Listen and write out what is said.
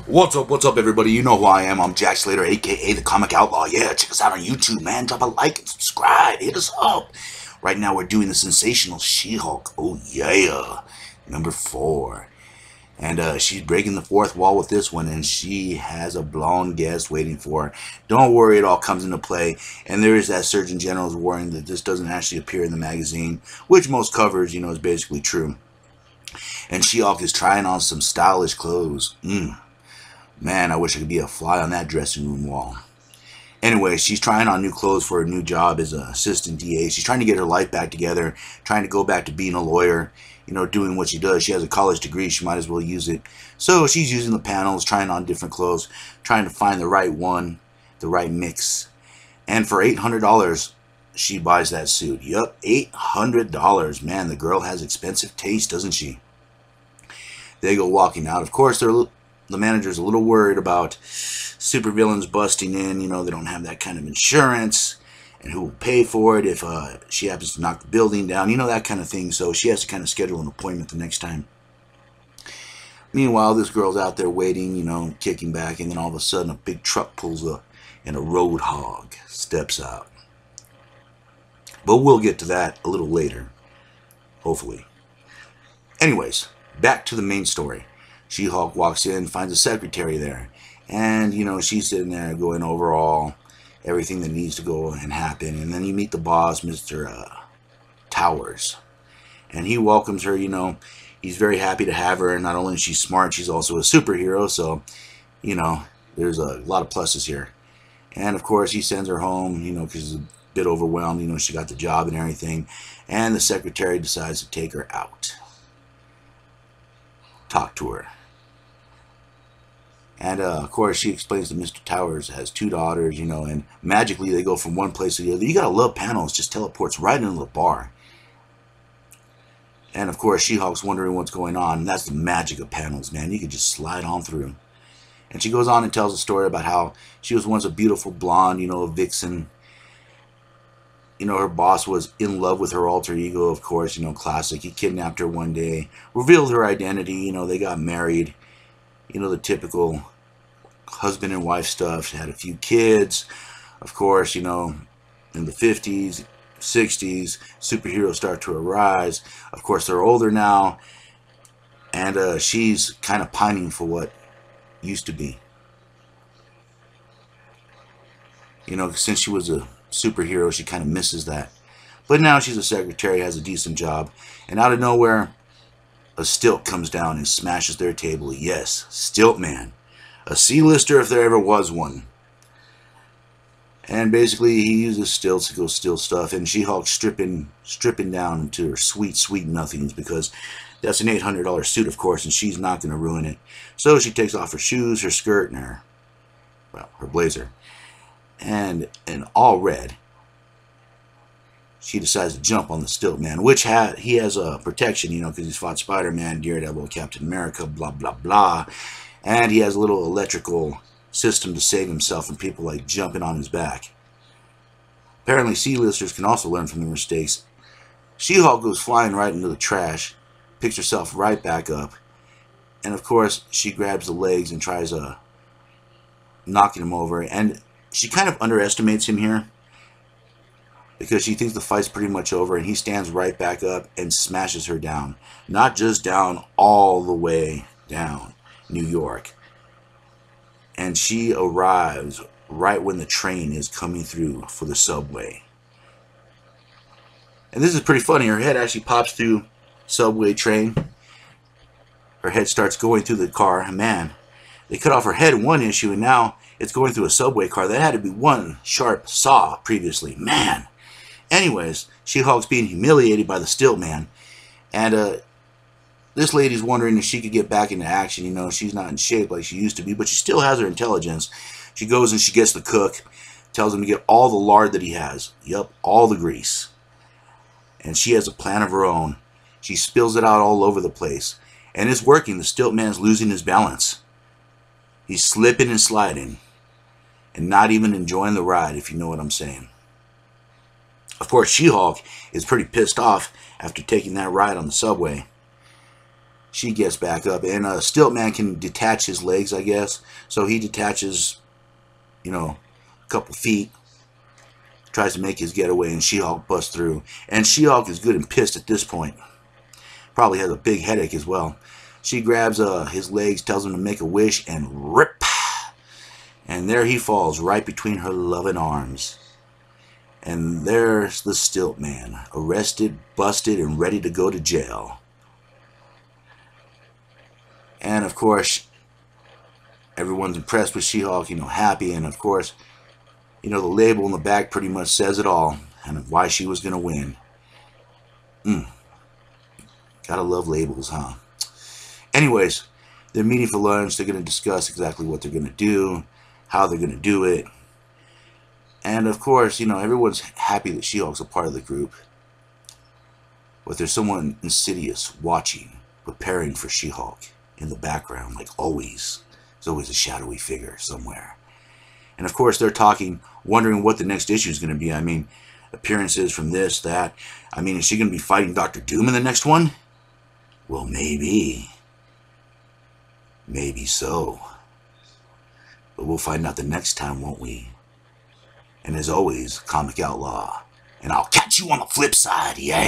What's up, everybody? You know who I am. I'm Jack Slater, aka the Comic Outlaw. Yeah, check us out on YouTube, man. Drop a like and subscribe. Hit us up. Right now, we're doing the Sensational She Hulk. Oh, yeah. Number 4. And she's breaking the fourth wall with this one, and she has a blown guest waiting for her. Don't worry, it all comes into play. And there is that Surgeon General's warning that this doesn't actually appear in the magazine, which most covers, is basically true. And She-Hulk is trying on some stylish clothes. Man, I wish I could be a fly on that dressing room wall. Anyway, she's trying on new clothes for her new job as an assistant DA. She's trying to get her life back together, trying to go back to being a lawyer, doing what she does. She has a college degree. She might as well use it. So she's using the panels, trying on different clothes, trying to find the right one, the right mix. And for $800, she buys that suit. Yup, $800. Man, the girl has expensive taste, doesn't she? They go walking out. Of course, the manager's a little worried about supervillains busting in. They don't have that kind of insurance, and who will pay for it if she happens to knock the building down, that kind of thing. So she has to kind of schedule an appointment the next time. Meanwhile, this girl's out there waiting, kicking back, and then all of a sudden a big truck pulls up and a road hog steps out. But we'll get to that a little later, hopefully. Anyways, back to the main story. She-Hulk walks in, finds a secretary there. And, she's sitting there going over everything that needs to go and happen. And then you meet the boss, Mr. Towers. And he welcomes her, He's very happy to have her. And not only is she smart, she's also a superhero. So, there's a lot of pluses here. And, of course, he sends her home, because she's a bit overwhelmed. She got the job and everything. And the secretary decides to take her out. Talk to her. And, of course, she explains that Mr. Towers has 2 daughters, and magically they go from one place to the other. You gotta love panels, just teleports right into the bar. And, of course, She-Hulk's wondering what's going on. And that's the magic of panels, man. You can just slide on through. And she goes on and tells a story about how she was once a beautiful blonde, a vixen. Her boss was in love with her alter ego, of course, classic. He kidnapped her one day, revealed her identity, they got married. The typical husband and wife stuff. She had a few kids. Of course, in the 50s, 60s, superheroes start to arise. Of course, they're older now. And she's kind of pining for what used to be. Since she was a superhero, she kind of misses that. But now she's a secretary, has a decent job. And out of nowhere, a stilt comes down and smashes their table. Yes, Stilt Man. A C-lister if there ever was one. And basically he uses stilts to go steal stuff. And She-Hulk stripping down to her sweet, sweet nothings. Because that's an $800 suit, of course. And she's not going to ruin it. So she takes off her shoes, her skirt, and her blazer. And in all red, she decides to jump on the Stilt Man, which he has a protection, because he's fought Spider-Man, Daredevil, Captain America, blah, blah, blah. And he has a little electrical system to save himself from people like jumping on his back. Apparently, C-listers can also learn from their mistakes. She-Hulk goes flying right into the trash, picks herself right back up, and of course, she grabs the legs and tries knocking him over. And she kind of underestimates him here, because she thinks the fight's pretty much over, and he stands right back up and smashes her down. Not just down, all the way down New York. And she arrives right when the train is coming through for the subway. And this is pretty funny. Her head actually pops through subway train. Her head starts going through the car. Man, they cut off her head in one issue, and now it's going through a subway car. That had to be one sharp saw previously. Man. Anyways, She-Hulk's being humiliated by the Stilt Man. And this lady's wondering if she could get back into action. She's not in shape like she used to be, but she still has her intelligence. She goes and she gets the cook, tells him to get all the lard that he has. Yup, all the grease. And she has a plan of her own. She spills it out all over the place. And it's working. The Stilt Man's losing his balance. He's slipping and sliding. And not even enjoying the ride, if you know what I'm saying. Of course, She-Hulk is pretty pissed off after taking that ride on the subway. She gets back up, and Stiltman can detach his legs, I guess. So he detaches, you know, a couple feet, tries to make his getaway, and She-Hulk busts through. And She-Hulk is good and pissed at this point. Probably has a big headache as well. She grabs his legs, tells him to make a wish, and rip! And there he falls, right between her loving arms. And there's the Stiltman, arrested, busted, and ready to go to jail. And of course, everyone's impressed with She-Hulk, happy. And of course, the label in the back pretty much says it all, and why she was going to win. Gotta love labels, huh? Anyways, they're meeting for lunch. They're going to discuss exactly what they're going to do, how they're going to do it. And of course, everyone's happy that She-Hulk's a part of the group. But there's someone insidious watching, preparing for She-Hulk in the background, like always. There's always a shadowy figure somewhere. And of course, they're talking, wondering what the next issue is going to be. I mean, appearances from this, that. I mean, is she going to be fighting Dr. Doom in the next one? Well, maybe. Maybe so. But we'll find out the next time, won't we? And as always, Comic Outlaw. And I'll catch you on the flip side, yeah.